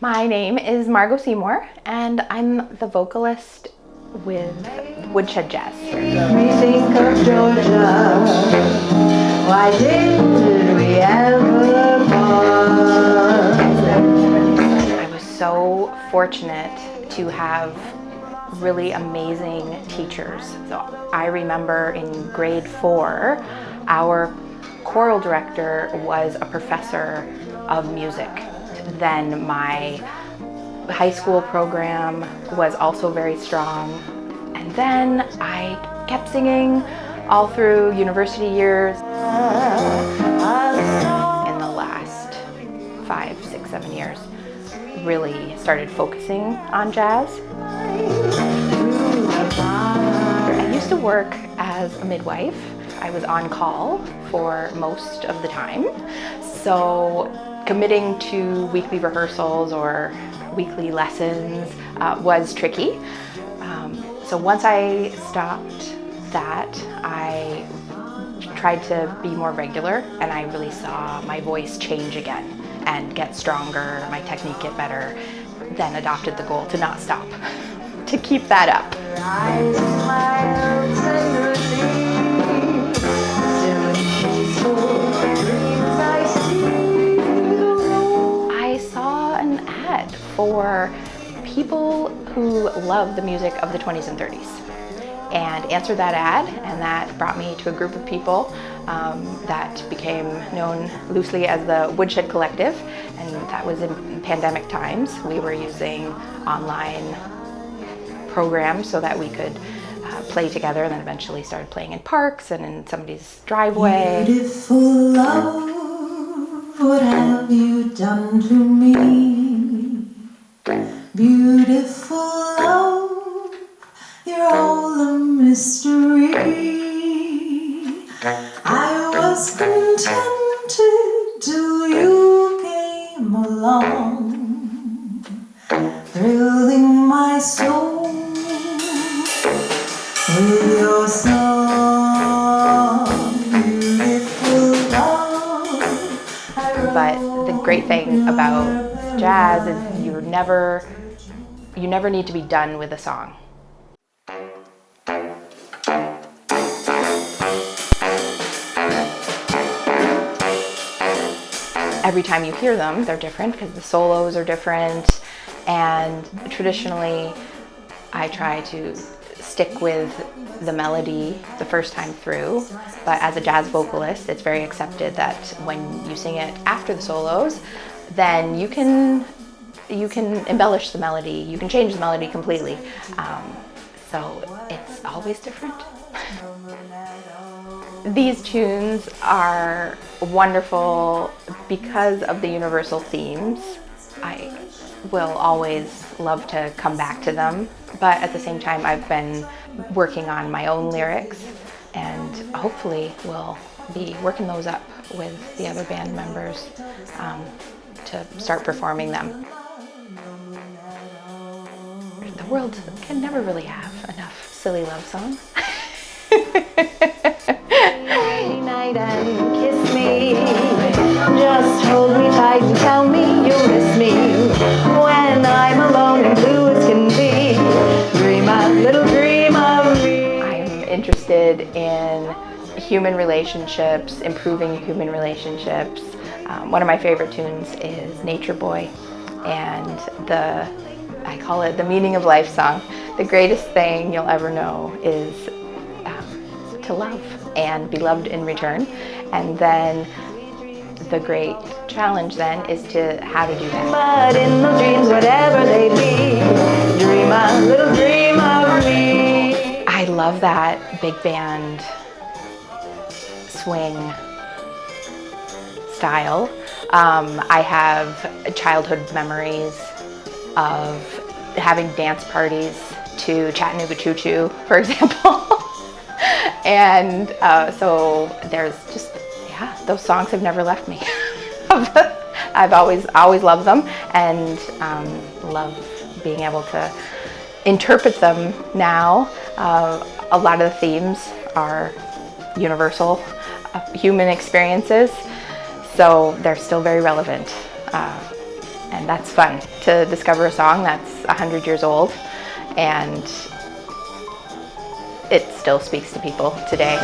My name is Margo Seymour, and I'm the vocalist with Woodshed Jazz. We think of Georgia. Why didn't we ever part? I was so fortunate to have really amazing teachers. So I remember in grade 4, our choral director was a professor of music. Then my high school program was also very strong. And then I kept singing all through university years. In the last 5, 6, 7 years, really started focusing on jazz. I used to work as a midwife. I was on call for most of the time. So committing to weekly rehearsals or weekly lessons was tricky. So once I stopped that, I tried to be more regular, and I really saw my voice change again and get stronger, my technique get better, then adopted the goal to not stop, to keep that up. I saw an ad for people who love the music of the 20s and 30s and answered that ad, and that brought me to a group of people that became known loosely as the Woodshed Collective, and that was in pandemic times. We were using online programs so that we could play together, and then eventually started playing in parks and in somebody's driveway. Beautiful love, what have you done to me? Beautiful love, you're all a mystery. I was contented till you came along, thrilling my soul with your song. Beautiful love. But the great thing about jazz is you never need to be done with a song. Every time you hear them, they're different because the solos are different, and traditionally I try to stick with the melody the first time through, but as a jazz vocalist, it's very accepted that when you sing it after the solos, then you can embellish the melody, you can change the melody completely. So it's always different. These tunes are wonderful because of the universal themes. I will always love to come back to them, but at the same time I've been working on my own lyrics, and hopefully will be working those up with the other band members to start performing them. The world can never really have enough silly love songs. Night and kiss me, just hold me tight and tell me you'll miss me when I'm alone and blue as can be. Dream a little dream of me. I'm interested in human relationships, improving human relationships. One of my favorite tunes is Nature Boy, and I call it the meaning of life song. The greatest thing you'll ever know is to love and be loved in return. And then the great challenge then is to how to do that. But in those dreams, whatever they be, dream a little dream of me. I love that big band swing style. I have childhood memories of having dance parties to Chattanooga Choo Choo, for example. And so there's just, those songs have never left me. I've always loved them, and love being able to interpret them now. A lot of the themes are universal human experiences, so they're still very relevant And that's fun, to discover a song that's 100 years old and it still speaks to people today.